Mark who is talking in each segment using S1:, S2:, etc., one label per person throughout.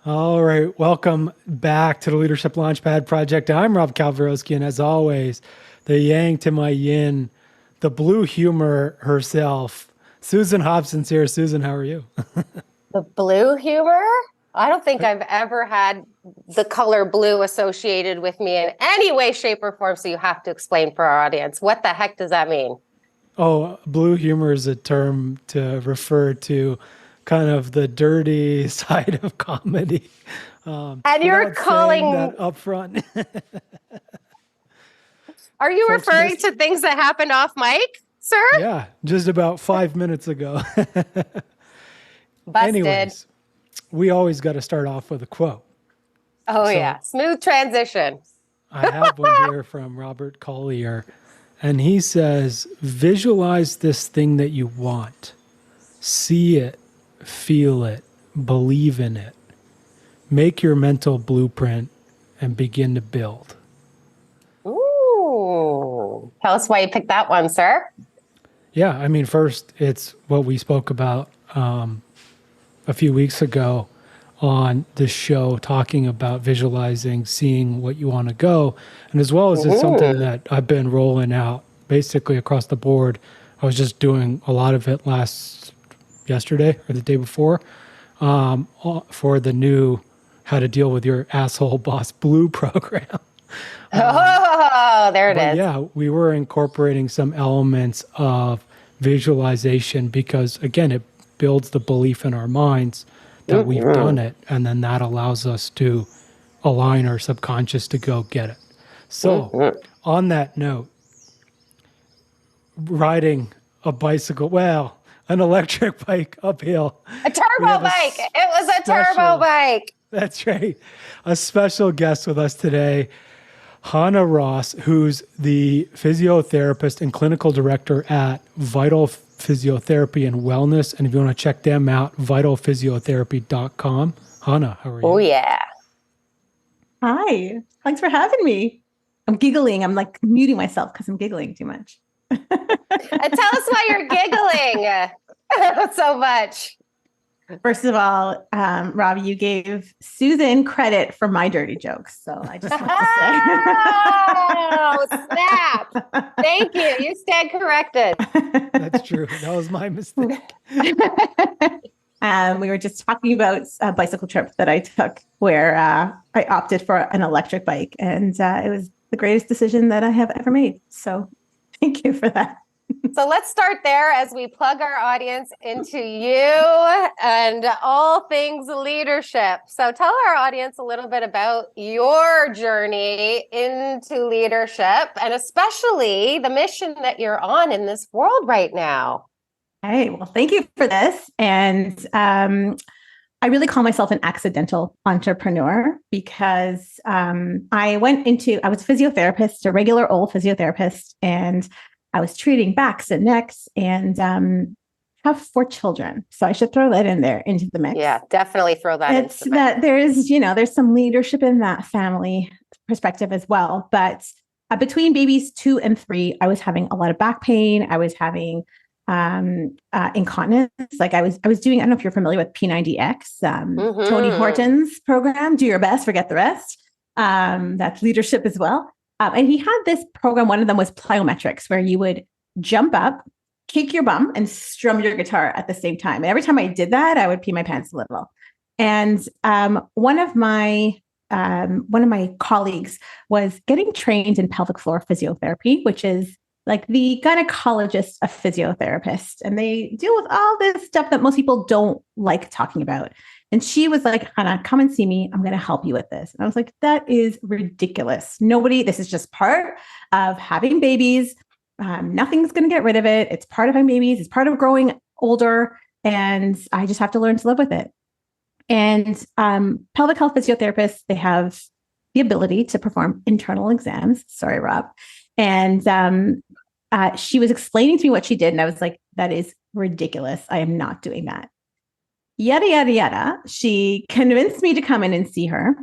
S1: All right, welcome back to the Leadership Launchpad Project. I'm Rob Kalwarowsky, and as always, the yang to my yin, the blue humor herself, Susan Hobson's here. Susan, how are you?
S2: The blue humor? I don't think I've ever had the color blue associated with me in any way, shape, or form. So you have to explain for our audience. What the heck does that mean?
S1: Oh, blue humor is a term to refer to kind of the dirty side of comedy.
S2: And you're
S1: Without saying
S2: calling,
S1: that up front,
S2: are you
S1: folks
S2: referring
S1: missed.
S2: to things that happened off mic, sir?
S1: Yeah, just about 5 minutes ago.
S2: Busted.
S1: Anyways, we always got to start off with a quote.
S2: Oh,
S1: So
S2: yeah. Smooth transition.
S1: I have one here from Robert Collier, and he says, visualize this thing that you want, see it, feel it, believe in it, make your mental blueprint, and begin to build.
S2: Ooh. Tell us why you picked that one, sir.
S1: Yeah, I mean, first, it's what we spoke about a few weeks ago on this show, talking about visualizing, seeing what you want to go. And as well as it's something that I've been rolling out basically across the board. I was just doing a lot of it yesterday or the day before for the new How to Deal with Your Asshole Boss Blue program.
S2: There it is.
S1: Yeah, we were incorporating some elements of visualization because, again, it builds the belief in our minds that we've done it, and then that allows us to align our subconscious to go get it. So, on that note, riding a bicycle, well, an electric bike uphill.
S2: A turbo bike. It was a turbo bike.
S1: That's right. A special guest with us today, Chana Ross, who's the physiotherapist and clinical director at Vital Physiotherapy and Wellness. And if you want to check them out, vitalphysiotherapy.com. Chana, how are you?
S2: Oh, yeah.
S3: Hi. Thanks for having me. I'm giggling. I'm like muting myself because I'm giggling too much.
S2: And tell us why you're giggling so much.
S3: First of all, Rob, you gave Susan credit for my dirty jokes. So I just want
S2: to say. Oh, snap. Thank you. You stand corrected.
S1: That's true. That was my mistake.
S3: We were just talking about a bicycle trip that I took where I opted for an electric bike. And it was the greatest decision that I have ever made. So thank you for that.
S2: So let's start there as we plug our audience into you and all things leadership. So tell our audience a little bit about your journey into leadership and especially the mission that you're on in this world right now.
S3: Hey, well, thank you for this. And I really call myself an accidental entrepreneur because I was a physiotherapist, a regular old physiotherapist, and I was treating backs and necks and have 4 children. So I should throw that in there into the mix.
S2: Yeah, definitely throw that
S3: into the mix. There's some leadership in that family perspective as well. But between babies 2 and 3, I was having a lot of back pain. I was having incontinence. Like I was doing, I don't know if you're familiar with P90X, Tony Horton's program, Do Your Best, Forget the Rest. That's leadership as well. And he had this program, one of them was plyometrics, where you would jump up, kick your bum, and strum your guitar at the same time. And every time I did that, I would pee my pants a little. And one of my colleagues was getting trained in pelvic floor physiotherapy, which is like the gynecologist of physiotherapists. And they deal with all this stuff that most people don't like talking about. And she was like, Hannah, come and see me. I'm going to help you with this. And I was like, that is ridiculous. This is just part of having babies. Nothing's going to get rid of it. It's part of having babies. It's part of growing older. And I just have to learn to live with it. And pelvic health physiotherapists, they have the ability to perform internal exams. Sorry, Rob. And she was explaining to me what she did. And I was like, that is ridiculous. I am not doing that. Yada, yada, yada. She convinced me to come in and see her.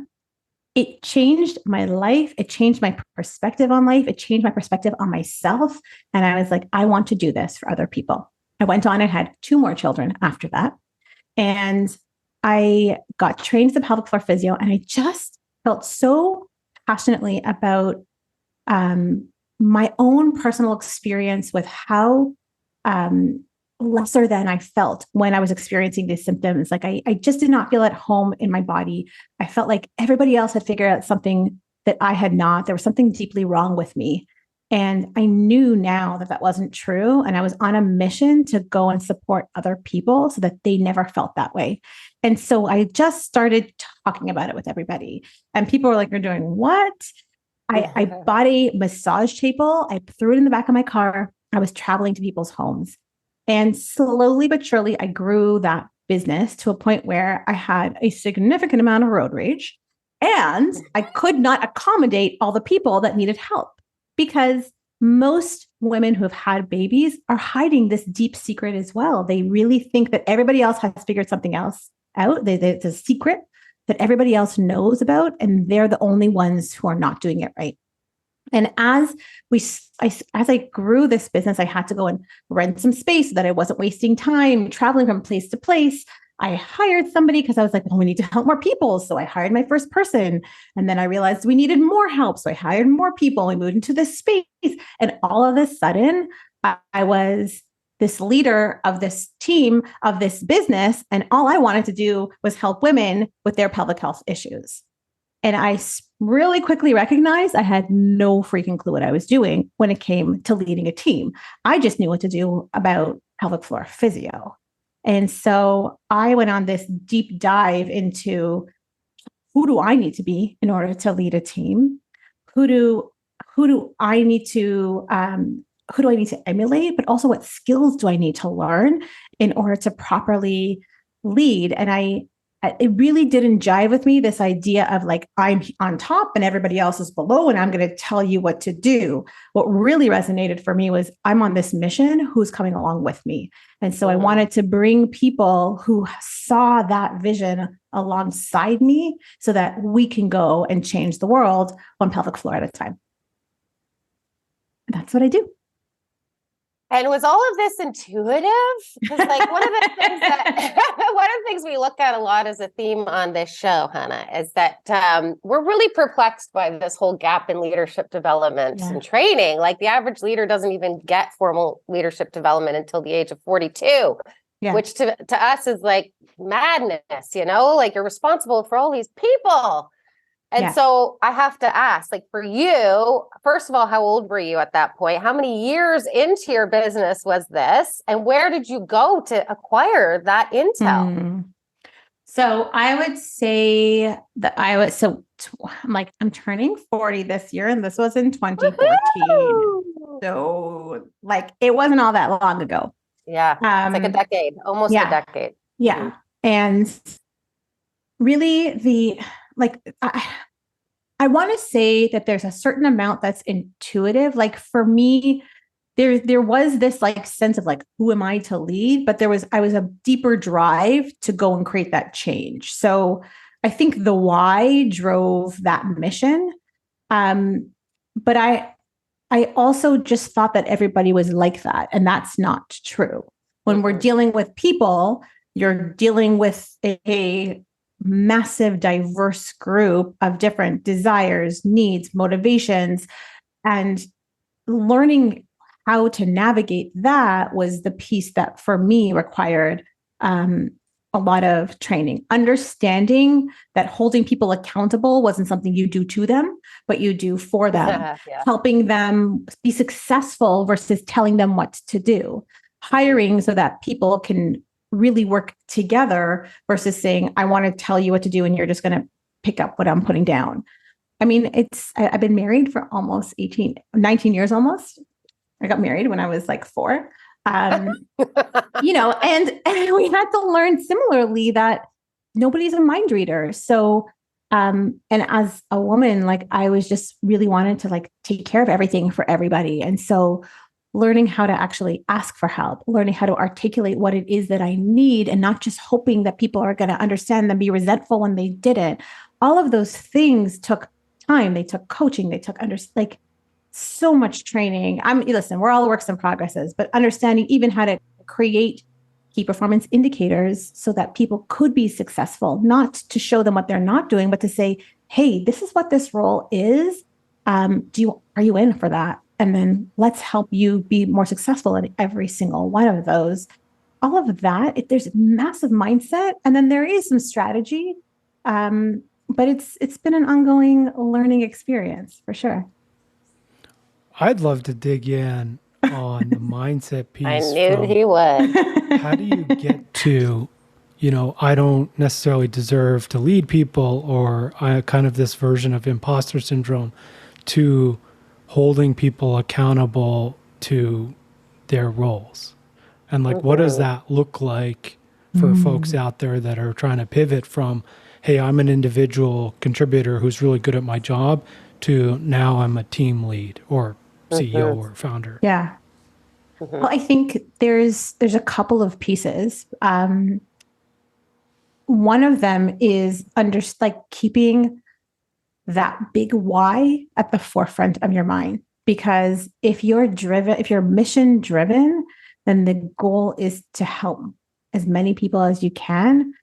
S3: It changed my life. It changed my perspective on life. It changed my perspective on myself. And I was like, I want to do this for other people. I went on and had 2 more children after that. And I got trained as a pelvic floor physio, and I just felt so passionately about my own personal experience with how lesser than I felt when I was experiencing these symptoms. Like I just did not feel at home in my body. I felt like everybody else had figured out something that I had not. There was something deeply wrong with me. And I knew now that that wasn't true. And I was on a mission to go and support other people so that they never felt that way. And so I just started talking about it with everybody. And people were like, "You're doing what?" I bought a massage table. I threw it in the back of my car. I was traveling to people's homes. And slowly but surely, I grew that business to a point where I had a significant amount of road rage, and I could not accommodate all the people that needed help, because most women who have had babies are hiding this deep secret as well. They really think that everybody else has figured something else out. It's a secret that everybody else knows about, and they're the only ones who are not doing it right. And as I grew this business, I had to go and rent some space so that I wasn't wasting time traveling from place to place. I hired somebody because I was like, well, we need to help more people. So I hired my first person. And then I realized we needed more help. So I hired more people. We moved into this space. And all of a sudden, I was this leader of this team, of this business. And all I wanted to do was help women with their pelvic health issues. And I really quickly recognized I had no freaking clue what I was doing when it came to leading a team. I just knew what to do about pelvic floor physio. And so I went on this deep dive into who do I need to be in order to lead a team? Who do I need to emulate? But also, what skills do I need to learn in order to properly lead? And it really didn't jive with me, this idea of like, I'm on top and everybody else is below, and I'm going to tell you what to do. What really resonated for me was, I'm on this mission, who's coming along with me? And so I wanted to bring people who saw that vision alongside me so that we can go and change the world one pelvic floor at a time. And that's what I do.
S2: And was all of this intuitive? Because like one of the things we look at a lot as a theme on this show, Hannah, is that we're really perplexed by this whole gap in leadership development and training. Like the average leader doesn't even get formal leadership development until the age of 42, which to us is like madness, like you're responsible for all these people. And so I have to ask, like for you, first of all, how old were you at that point? How many years into your business was this? And where did you go to acquire that intel?
S3: So I would say that I'm turning 40 this year, and this was in 2014. Woo-hoo! So like, it wasn't all that long ago.
S2: Yeah. It's like a decade, almost a decade.
S3: Yeah. And really I want to say that there's a certain amount that's intuitive. Like for me, there was this like sense of like, who am I to lead? But I was a deeper drive to go and create that change. So I think the why drove that mission. But I also just thought that everybody was like that. And that's not true. When we're dealing with people, you're dealing with a massive, diverse group of different desires, needs, motivations, and learning how to navigate that was the piece that for me required a lot of training. Understanding that holding people accountable wasn't something you do to them, but you do for them, helping them be successful versus telling them what to do, hiring so that people can really work together versus saying, I want to tell you what to do and you're just going to pick up what I'm putting down. I mean, I've been married for almost 19 years almost. I got married when I was like 4. And we had to learn similarly that nobody's a mind reader. So, and as a woman, like I was just really wanted to like take care of everything for everybody. And so learning how to actually ask for help, learning how to articulate what it is that I need, and not just hoping that people are going to understand and be resentful when they didn't. All of those things took time. They took coaching. They took so much training. Listen, we're all works in progresses, but understanding even how to create key performance indicators so that people could be successful, not to show them what they're not doing, but to say, hey, this is what this role is. Are you in for that? And then let's help you be more successful in every single one of those. All of that, there's massive mindset, and then there is some strategy. But it's been an ongoing learning experience for sure.
S1: I'd love to dig in on the mindset piece.
S2: I knew he would.
S1: How do you get to, I don't necessarily deserve to lead people, or kind of this version of imposter syndrome, to holding people accountable to their roles? And like, what does that look like for folks out there that are trying to pivot from, hey, I'm an individual contributor who's really good at my job, to now I'm a team lead or CEO or founder?
S3: Yeah. Well, I think there's a couple of pieces. One of them is keeping that big why at the forefront of your mind. Because if you're mission driven, then the goal is to help as many people as you can.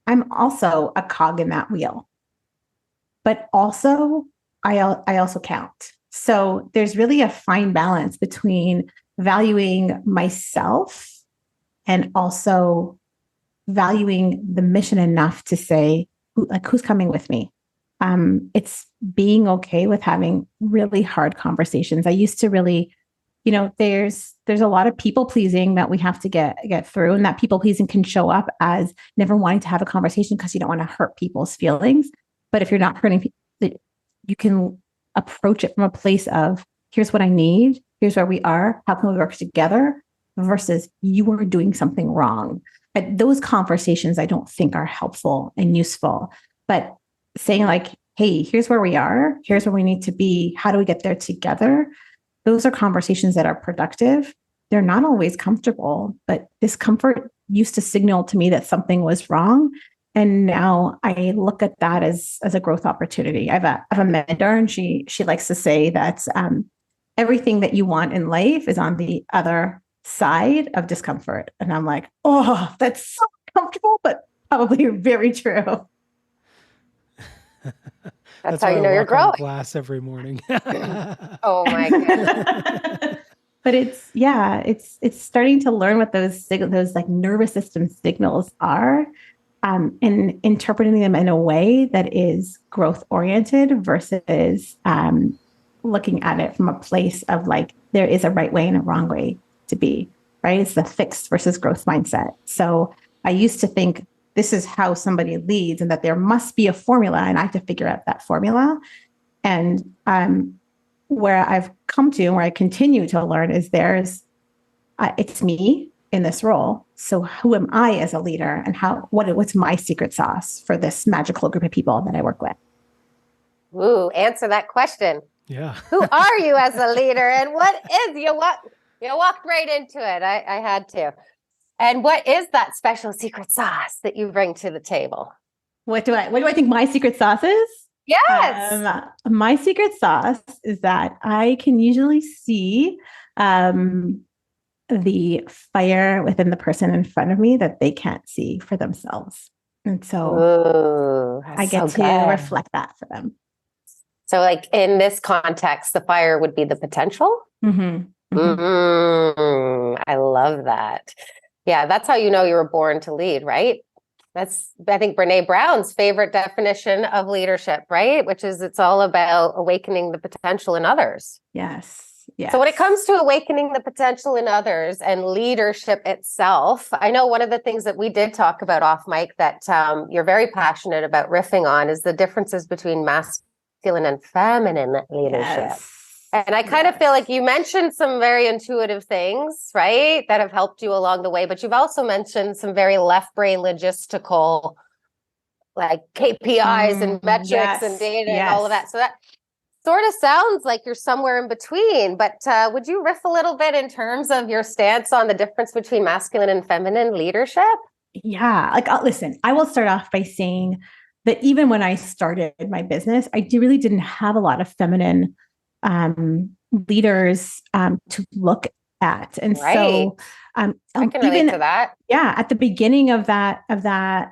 S3: I'm also a cog in that wheel, but also I also count. So there's really a fine balance between valuing myself and also valuing the mission enough to say, who's coming with me? It's being okay with having really hard conversations. I used to really, there's a lot of people pleasing that we have to get through, and that people pleasing can show up as never wanting to have a conversation because you don't want to hurt people's feelings. But if you're not hurting people, you can approach it from a place of, here's what I need, here's where we are, how can we work together, versus you are doing something wrong. But those conversations I don't think are helpful and useful. But saying like, hey, here's where we are, here's where we need to be, how do we get there together? Those are conversations that are productive. They're not always comfortable, but discomfort used to signal to me that something was wrong. And now I look at that as a growth opportunity. I have a mentor, and she likes to say that everything that you want in life is on the other side of discomfort. And I'm like, oh, that's so comfortable, but probably very true.
S2: That's how you know you're growing.
S1: Glass every morning.
S2: Oh my goodness.
S3: But it's starting to learn what those like nervous system signals are, and interpreting them in a way that is growth oriented versus looking at it from a place of like, there is a right way and a wrong way to be, right? It's the fixed versus growth mindset. So I used to think this is how somebody leads, and that there must be a formula, and I have to figure out that formula. And where I've come to and where I continue to learn is it's me in this role. So who am I as a leader, and what's my secret sauce for this magical group of people that I work with?
S2: Ooh, answer that question.
S1: Yeah.
S2: Who are you as a leader, and what is you walked right into it. I had to. And what is that special secret sauce that you bring to the table?
S3: What do I think my secret sauce is?
S2: Yes.
S3: My secret sauce is that I can usually see the fire within the person in front of me that they can't see for themselves. And so I get to reflect that for them.
S2: So like in this context, the fire would be the potential?
S3: Mm-hmm. Mm-hmm.
S2: I love that. Yeah, that's how you know you were born to lead, right? That's, I think, Brene Brown's favorite definition of leadership, right? Which is it's all about awakening the potential in others.
S3: Yes. Yes.
S2: So when it comes to awakening the potential in others and leadership itself, I know one of the things that we did talk about off mic that you're very passionate about riffing on is the differences between masculine and feminine leadership.
S3: Yes.
S2: And I kind of feel like you mentioned some very intuitive things, right, that have helped you along the way, but you've also mentioned some very left brain logistical, like KPIs and metrics and data and all of that. So that sort of sounds like you're somewhere in between, but would you riff a little bit in terms of your stance on the difference between masculine and feminine leadership?
S3: Yeah, listen, I will start off by saying that even when I started my business, I really didn't have a lot of feminine leaders to look at. And so
S2: I can relate to that.
S3: Yeah, at the beginning of that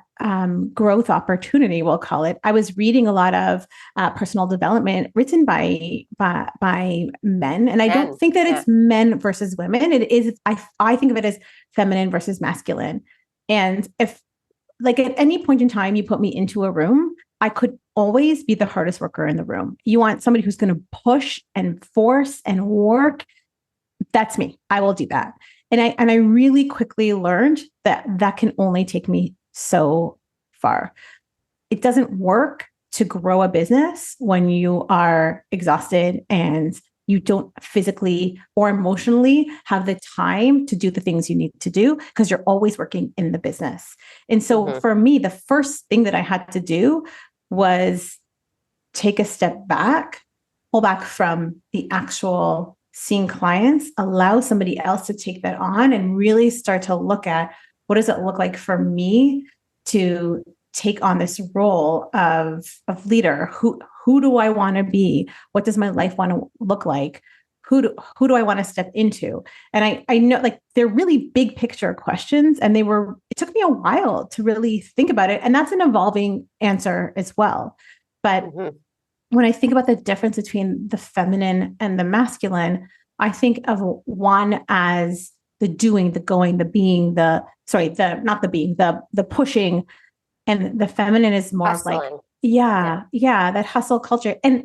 S3: growth opportunity, we'll call it, I was reading a lot of personal development written by men, and I don't think that it's men versus women. It is. I think of it as feminine versus masculine. And if, like, at any point in time you put me into a room, I could always be the hardest worker in the room. You want somebody who's going to push and force and work. That's me. I will do that. And I really quickly learned that can only take me so far. It doesn't work to grow a business when you are exhausted and you don't physically or emotionally have the time to do the things you need to do, because you're always working in the business. And so for me, the first thing that I had to do was take a step back, pull back from the actual seeing clients, allow somebody else to take that on, and really start to look at, what does it look like for me to take on this role of leader? Who do I want to be? What does my life want to look like? Who do I want to step into? And I know, like, they're really big picture questions, and it took me a while to really think about it. And that's an evolving answer as well. But when I think about the difference between the feminine and the masculine, I think of one as the doing, the going, the being, the pushing. And the feminine is more
S2: Hustling.
S3: like, that hustle culture. And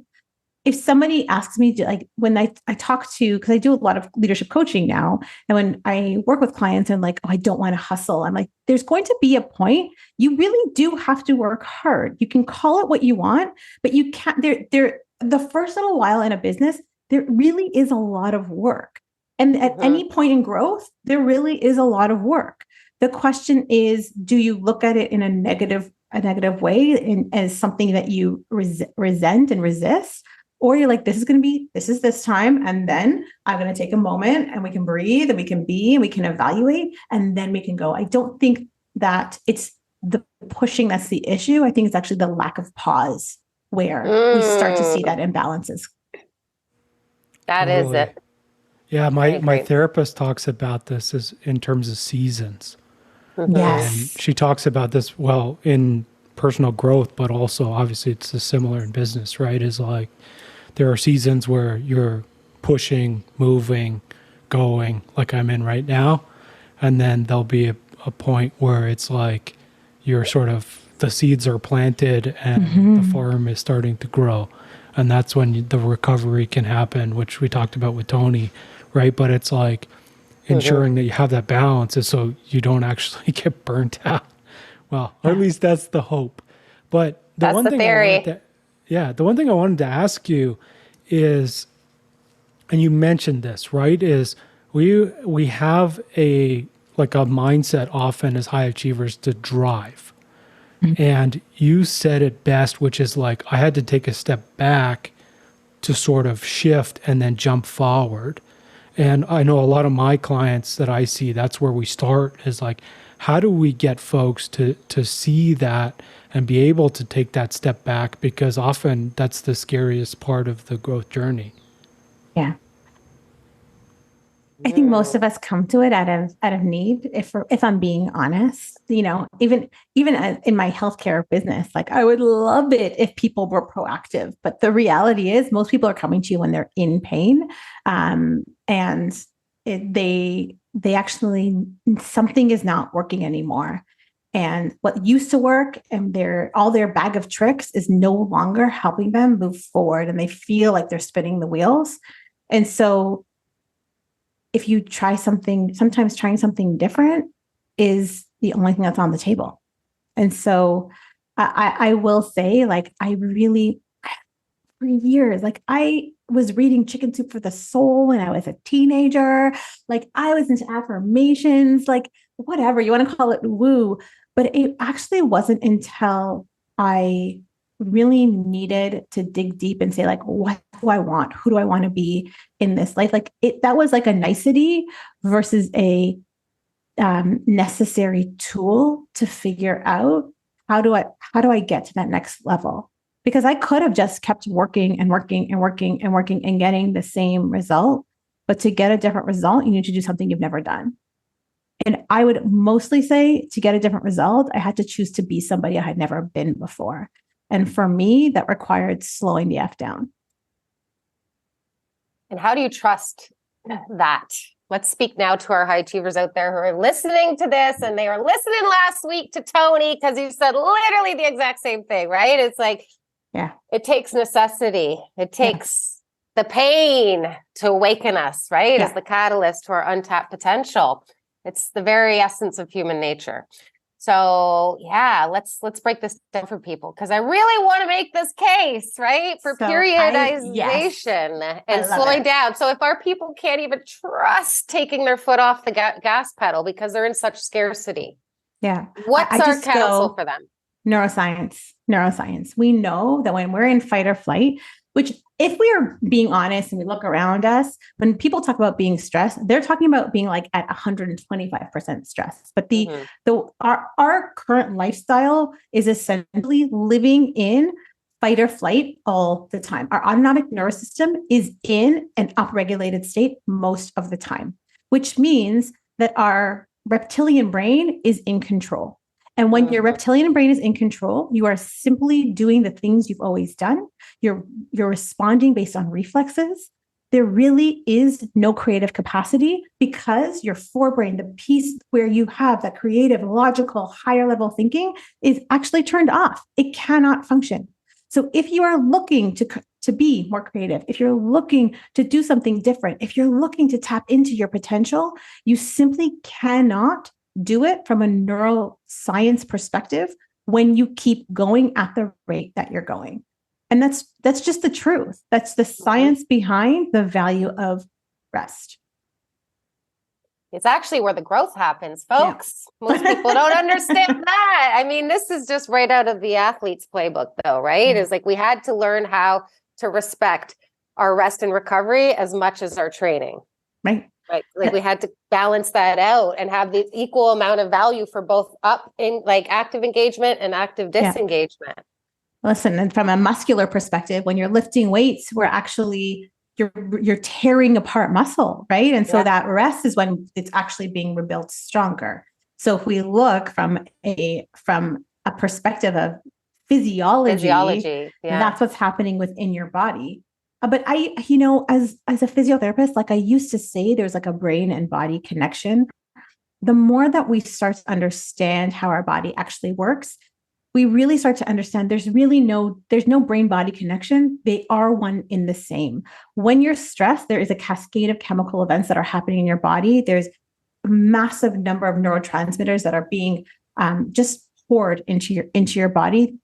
S3: if somebody asks me, like, when I talk to, because I do a lot of leadership coaching now, and when I work with clients and like, oh, I don't want to hustle, I'm like, there's going to be a point you really do have to work hard. You can call it what you want, but you can't. The first little while in a business, there really is a lot of work, and at any point in growth, there really is a lot of work. The question is, do you look at it in a negative way, and as something that you resent and resist? Or you're like, this is this time. And then I'm going to take a moment, and we can breathe, and we can be, and we can evaluate, and then we can go. I don't think that it's the pushing that's the issue. I think it's actually the lack of pause where we start to see that imbalances.
S2: That is it.
S1: Yeah. My therapist talks about this as in terms of seasons.
S3: Yes.
S1: And she talks about this, in personal growth, but also obviously it's similar in business, right? Is like, there are seasons where you're pushing, moving, going, like I'm in right now. And then there'll be a point where it's like you're sort of, the seeds are planted and the farm is starting to grow. And that's when the recovery can happen, which we talked about with Tony, right? But it's like ensuring that you have that balance is so you don't actually get burnt out. Well, or at least that's the hope. But
S2: that's the theory.
S1: The one thing I wanted to ask you is, and you mentioned this, right, is we have a mindset often as high achievers to drive. And you said it best, which is like, I had to take a step back to sort of shift and then jump forward. And I know a lot of my clients that I see, that's where we start, is like, how do we get folks to see that and be able to take that step back? Because often that's the scariest part of the growth journey.
S3: Yeah. I think most of us come to it out of need. If I'm being honest, even in my healthcare business, like, I would love it if people were proactive, but the reality is most people are coming to you when they're in pain, and they actually, something is not working anymore, and what used to work and all their bag of tricks is no longer helping them move forward, and they feel like they're spinning the wheels. And so if you try something, sometimes trying something different is the only thing that's on the table. And so I will say, like, I really, for years, like, I was reading Chicken Soup for the Soul when I was a teenager. Like, I was into affirmations, like, whatever you want to call it, woo. But it actually wasn't until I really needed to dig deep and say, like, what do I want? Who do I want to be in this life? Like, that was like a nicety versus a necessary tool to figure out how do I get to that next level? Because I could have just kept working and working and working and working and getting the same result. But to get a different result, you need to do something you've never done. And I would mostly say to get a different result, I had to choose to be somebody I had never been before. And for me, that required slowing the F down.
S2: And how do you trust that? Let's speak now to our high achievers out there who are listening to this, and they were listening last week to Tony because he said literally the exact same thing, right? It's like,
S3: yeah,
S2: it takes necessity. It takes the pain to awaken us, right? As the catalyst to our untapped potential. It's the very essence of human nature. So yeah, let's break this down for people, because I really want to make this case, right? For periodization and slowing down. So if our people can't even trust taking their foot off the gas pedal because they're in such scarcity, what's our counsel for them?
S3: Neuroscience. We know that when we're in fight or flight, which if we are being honest and we look around us, when people talk about being stressed, they're talking about being like at 125% stress. But our current lifestyle is essentially living in fight or flight all the time. Our autonomic nervous system is in an upregulated state most of the time, which means that our reptilian brain is in control. And when your reptilian brain is in control, you are simply doing the things you've always done. You're responding based on reflexes. There really is no creative capacity because your forebrain, the piece where you have that creative, logical, higher level thinking, is actually turned off. It cannot function. So if you are looking to be more creative, if you're looking to do something different, if you're looking to tap into your potential, you simply cannot do it from a neuroscience perspective when you keep going at the rate that you're going. And that's just the truth. That's the science behind the value of rest.
S2: It's actually where the growth happens, folks. Yeah. Most people don't understand that. I mean, this is just right out of the athlete's playbook, though, right? It's like we had to learn how to respect our rest and recovery as much as our training.
S3: Right.
S2: Right. Like we had to balance that out and have the equal amount of value for both up in like active engagement and active disengagement.
S3: Yeah. Listen, and from a muscular perspective, when you're lifting weights, we're actually you're tearing apart muscle, right? And so that rest is when it's actually being rebuilt stronger. So if we look from a perspective of physiology, that's what's happening within your body. But as a physiotherapist, like I used to say, there's like a brain and body connection. The more that we start to understand how our body actually works, we really start to understand there's no brain body connection. They are one in the same. When you're stressed, there is a cascade of chemical events that are happening in your body. There's a massive number of neurotransmitters that are being just poured into your body.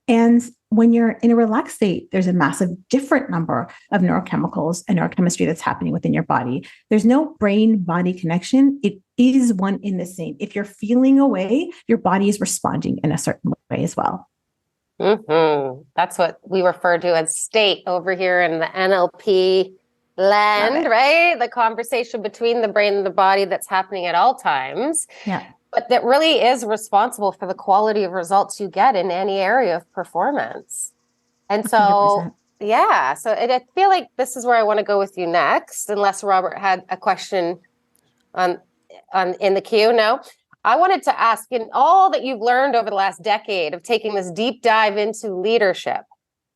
S3: And when you're in a relaxed state, there's a massive different number of neurochemicals and neurochemistry that's happening within your body. There's no brain-body connection. It is one in the same. If you're feeling away, your body is responding in a certain way as well.
S2: Mm-hmm. That's what we refer to as state over here in the NLP land, right? The conversation between the brain and the body that's happening at all times.
S3: Yeah.
S2: But that really is responsible for the quality of results you get in any area of performance. And so, 100%. So I feel like this is where I want to go with you next, unless Robert had a question on in the queue. No, I wanted to ask, in all that you've learned over the last decade of taking this deep dive into leadership,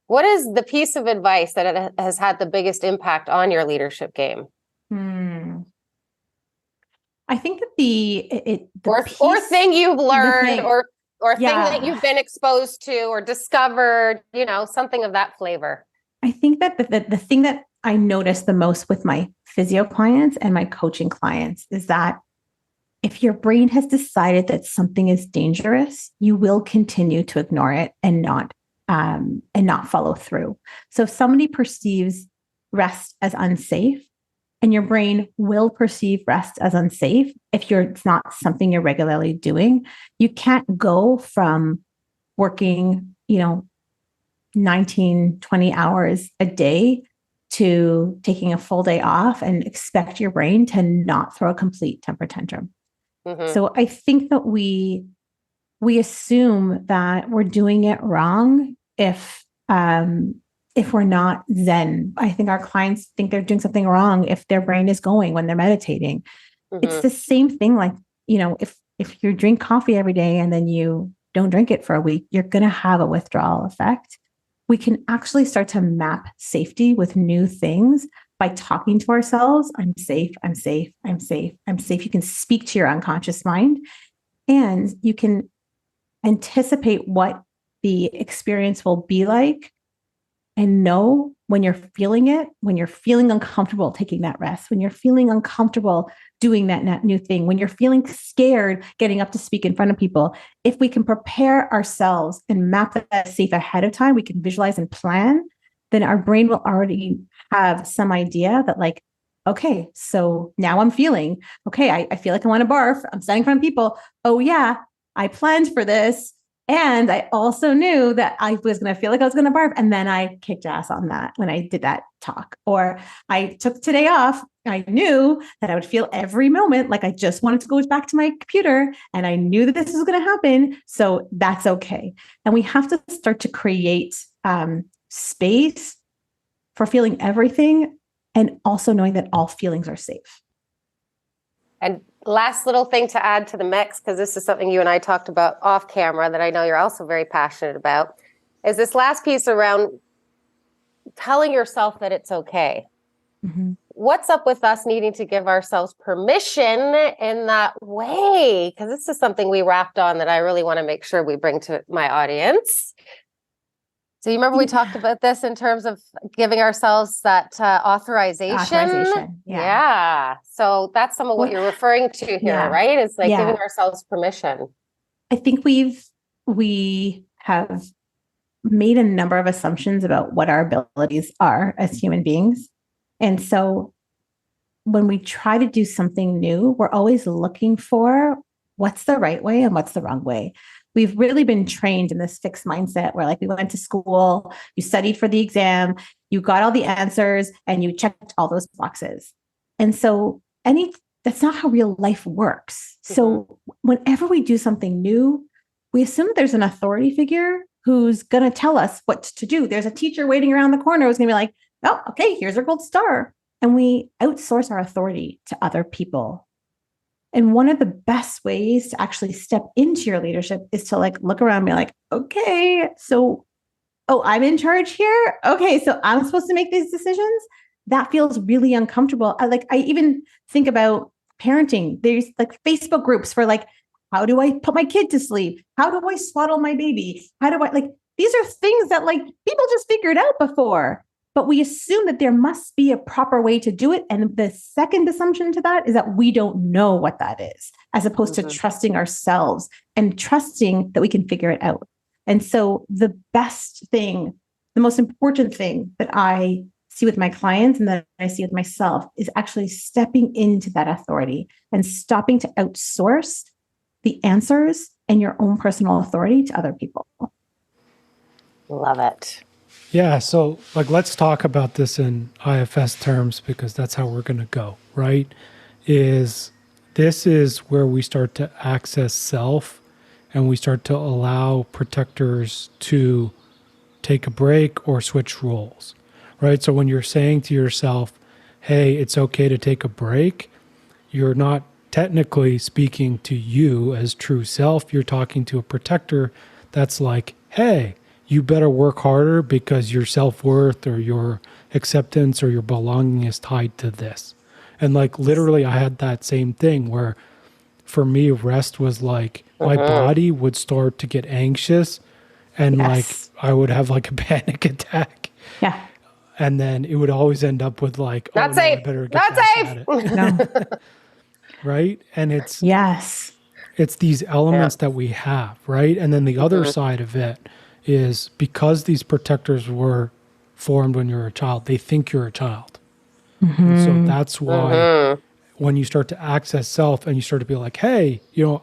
S2: what is the piece of advice that has had the biggest impact on your leadership game?
S3: I think that
S2: or thing you've learned or thing that you've been exposed to or discovered, something of that flavor.
S3: I think that the thing that I notice the most with my physio clients and my coaching clients is that if your brain has decided that something is dangerous, you will continue to ignore it and not follow through. So if somebody perceives rest as unsafe, and your brain will perceive rest as unsafe if it's not something you're regularly doing. You can't go from working, 19, 20 hours a day to taking a full day off and expect your brain to not throw a complete temper tantrum. Mm-hmm. So I think that we assume that we're doing it wrong if we're not Zen. I think our clients think they're doing something wrong if their brain is going when they're meditating. It's the same thing. Like, if you drink coffee every day and then you don't drink it for a week, you're going to have a withdrawal effect. We can actually start to map safety with new things by talking to ourselves. I'm safe. I'm safe. I'm safe. I'm safe. You can speak to your unconscious mind, and you can anticipate what the experience will be like, and know when you're feeling it, when you're feeling uncomfortable taking that rest, when you're feeling uncomfortable doing that new thing, when you're feeling scared getting up to speak in front of people. If we can prepare ourselves and map that safe ahead of time, we can visualize and plan, then our brain will already have some idea that, like, okay, so now I'm feeling, okay, I feel like I want to barf. I'm standing in front of people. Oh yeah, I planned for this. And I also knew that I was going to feel like I was going to barf. And then I kicked ass on that when I did that talk. Or I took today off. I knew that I would feel every moment like I just wanted to go back to my computer. And I knew that this was going to happen. So that's okay. And we have to start to create space for feeling everything, and also knowing that all feelings are safe.
S2: And last little thing to add to the mix, because this is something you and I talked about off camera that I know you're also very passionate about, is this last piece around telling yourself that it's okay.
S3: Mm-hmm.
S2: What's up with us needing to give ourselves permission in that way? Because this is something we wrapped on that I really want to make sure we bring to my audience. So you remember we talked about this in terms of giving ourselves that authorization? Yeah. So that's some of what you're referring to here, right? It's like giving ourselves permission.
S3: I think we have made a number of assumptions about what our abilities are as human beings. And so when we try to do something new, we're always looking for what's the right way and what's the wrong way. We've really been trained in this fixed mindset where, like, we went to school, you studied for the exam, you got all the answers, and you checked all those boxes. And so that's not how real life works. Mm-hmm. So whenever we do something new, we assume there's an authority figure who's going to tell us what to do. There's a teacher waiting around the corner who's going to be like, oh, okay, here's our gold star. And we outsource our authority to other people. And one of the best ways to actually step into your leadership is to, like, look around and be like, okay, so, I'm in charge here. Okay, so I'm supposed to make these decisions. That feels really uncomfortable. I even think about parenting. There's, like, Facebook groups for, like, how do I put my kid to sleep? How do I swaddle my baby? How do I, like, these are things that, like, people just figured out before. But we assume that there must be a proper way to do it. And the second assumption to that is that we don't know what that is, as opposed to trusting ourselves and trusting that we can figure it out. And so the best thing, the most important thing that I see with my clients and that I see with myself is actually stepping into that authority and stopping to outsource the answers and your own personal authority to other people.
S2: Love it.
S1: Yeah, so, like, let's talk about this in IFS terms, because that's how we're going to go, right? This is where we start to access self, and we start to allow protectors to take a break or switch roles, right? So when you're saying to yourself, hey, it's okay to take a break, you're not technically speaking to you as true self. You're talking to a protector that's like, hey, you better work harder because your self-worth or your acceptance or your belonging is tied to this. And, like, literally I had that same thing where for me, rest was like my body would start to get anxious and like I would have like a panic attack.
S3: Yeah.
S1: And then it would always end up with like,
S2: not safe.
S1: I better get
S2: not
S1: back
S2: safe.
S1: at it.
S3: No.
S1: Right. And it's these elements that we have. Right. And then the other side of it is because these protectors were formed when you're a child, they think you're a child. And so that's why when you start to access self and you start to be like, hey,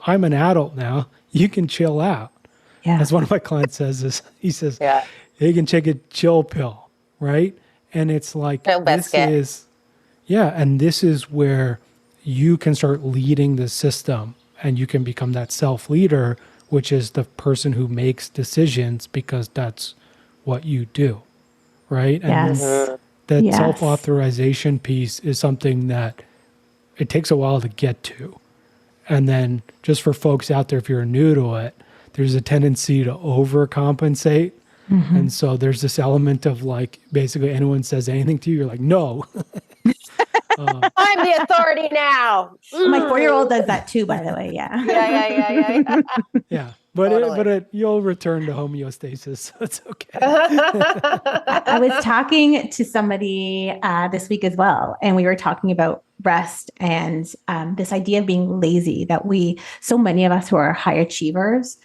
S1: I'm an adult now, you can chill out. Yeah. As one of my clients says, he says, you can take a chill pill, right? And it's like, this is where you can start leading the system and you can become that self-leader, which is the person who makes decisions because that's what you do, right? And that self-authorization piece is something that it takes a while to get to. And then just for folks out there, if you're new to it, there's a tendency to overcompensate. And so there's this element of like, basically anyone says anything to you, you're like, no.
S2: I'm the authority now.
S3: My 4-year-old does that too, by the way. Yeah.
S2: Yeah.
S1: Yeah. But
S2: Totally.
S1: you'll return to homeostasis. So it's okay.
S3: I was talking to somebody this week as well, and we were talking about rest and this idea of being lazy, that so many of us who are high achievers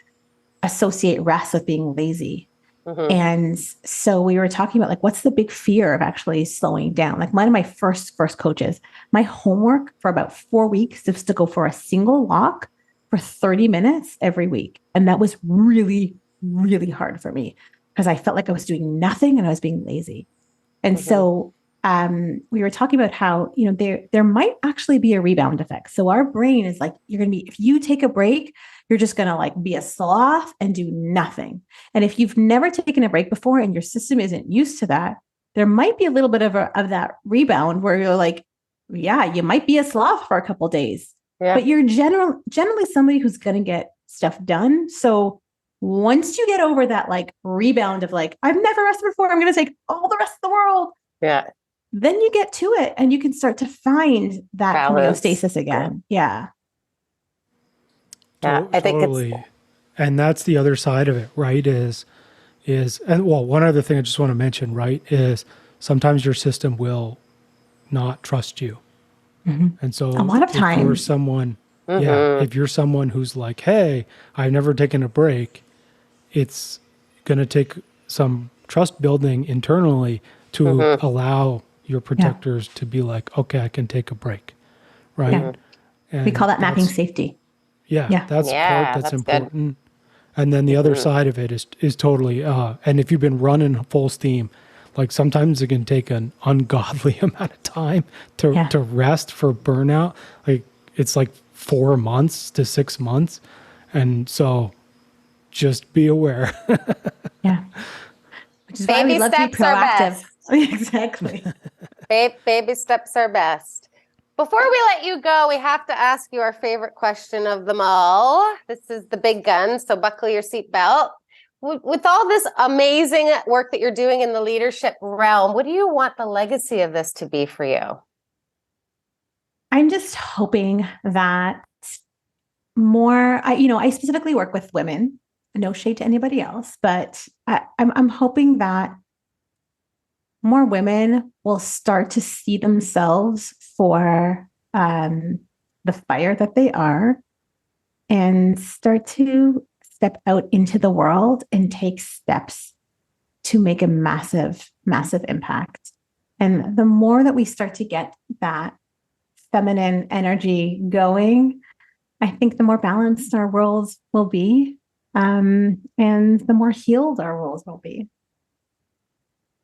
S3: associate rest with being lazy. And so we were talking about like, what's the big fear of actually slowing down? Like one of my first coaches, my homework for about 4 weeks was to go for a single walk for 30 minutes every week. And that was really, really hard for me because I felt like I was doing nothing and I was being lazy. And so we were talking about how, you know, there might actually be a rebound effect. So our brain is like, if you take a break, you're just going to like be a sloth and do nothing. And if you've never taken a break before and your system isn't used to that, there might be a little bit of that rebound where you're like, yeah, you might be a sloth for a couple of days, but you're generally somebody who's going to get stuff done. So once you get over that like rebound of like, I've never rested before, I'm going to take all the rest of the world.
S2: Yeah.
S3: Then you get to it and you can start to find that
S2: Balance.
S3: homeostasis again. Yeah.
S2: Yeah, I think
S1: totally. And that's the other side of it, right? And well, one other thing I just want to mention, right, is sometimes your system will not trust you. And so
S3: a lot of
S1: if you're
S3: times,
S1: someone, if you're someone who's like, hey, I've never taken a break, it's going to take some trust building internally to allow your protectors to be like, okay, I can take a break, right?
S3: Yeah.
S1: And
S3: we call that mapping safety.
S1: Yeah, that's part that's important. Good. And then the other side of it is totally, and if you've been running full steam, like sometimes it can take an ungodly amount of time to rest for burnout. Like it's like 4 months to 6 months. And so just be aware.
S3: Yeah. Which is why we love to be proactive. Exactly.
S2: Baby steps are best. Before we let you go, we have to ask you our favorite question of them all. This is the big gun, so buckle your seatbelt. With all this amazing work that you're doing in the leadership realm, what do you want the legacy of this to be for you?
S3: I'm just hoping that I specifically work with women, no shade to anybody else, but I'm hoping that more women will start to see themselves for the fire that they are and start to step out into the world and take steps to make a massive, massive impact. And the more that we start to get that feminine energy going, I think the more balanced our worlds will be, and the more healed our worlds will be.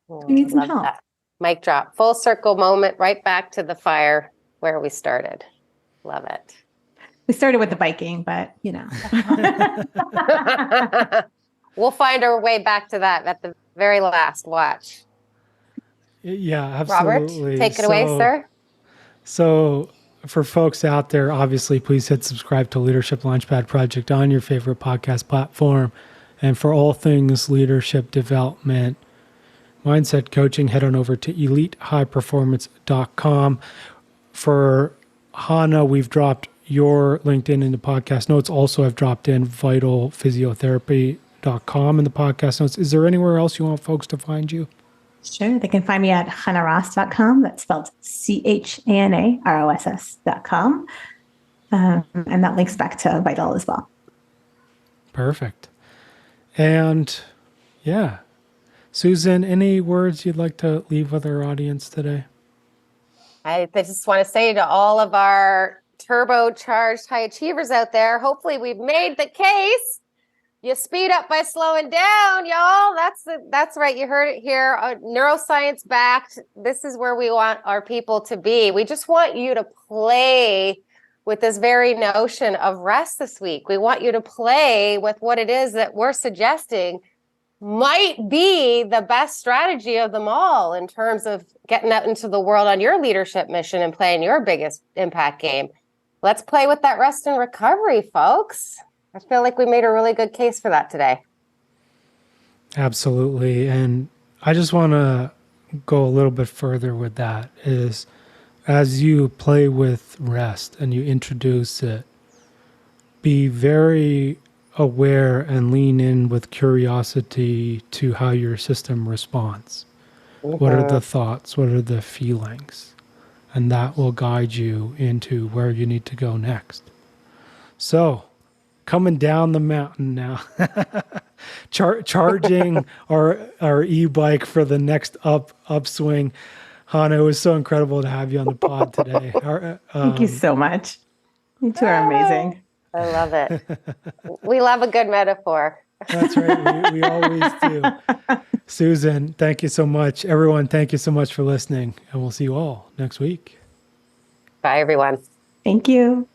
S3: We need some help.
S2: That. Mic drop. Full circle moment, right back to the fire where we started. Love it.
S3: We started with the biking, but
S2: We'll find our way back to that at the very last. Watch.
S1: Yeah, absolutely.
S2: Robert, take it away, sir.
S1: So for folks out there, obviously, please hit subscribe to Leadership Launchpad Project on your favorite podcast platform. And for all things leadership development, mindset coaching, head on over to elitehighperformance.com. For Hannah, we've dropped your LinkedIn in the podcast notes. Also, I've dropped in vitalphysiotherapy.com in the podcast notes. Is there anywhere else you want folks to find you?
S3: Sure. They can find me at chanaross.com. That's spelled CHANAROSS.com. And that links back to Vital as well.
S1: Perfect. And yeah. Susan, any words you'd like to leave with our audience today?
S2: I just want to say to all of our turbocharged high achievers out there, hopefully we've made the case. You speed up by slowing down, y'all. That's right. You heard it here. Neuroscience backed. This is where we want our people to be. We just want you to play with this very notion of rest this week. We want you to play with what it is that we're suggesting might be the best strategy of them all in terms of getting out into the world on your leadership mission and playing your biggest impact game. Let's play with that rest and recovery, folks. I feel like we made a really good case for that today.
S1: Absolutely. And I just want to go a little bit further with that is as you play with rest and you introduce it, be very aware and lean in with curiosity to how your system responds. What are the thoughts? What are the feelings? And that will guide you into where you need to go next. So, coming down the mountain now, charging our e-bike for the next upswing. Hannah, it was so incredible to have you on the pod today.
S3: Thank you so much. You two are amazing.
S2: I love it. We love a good metaphor.
S1: That's right. We always do. Susan, thank you so much. Everyone, thank you so much for listening. And we'll see you all next week.
S2: Bye, everyone.
S3: Thank you.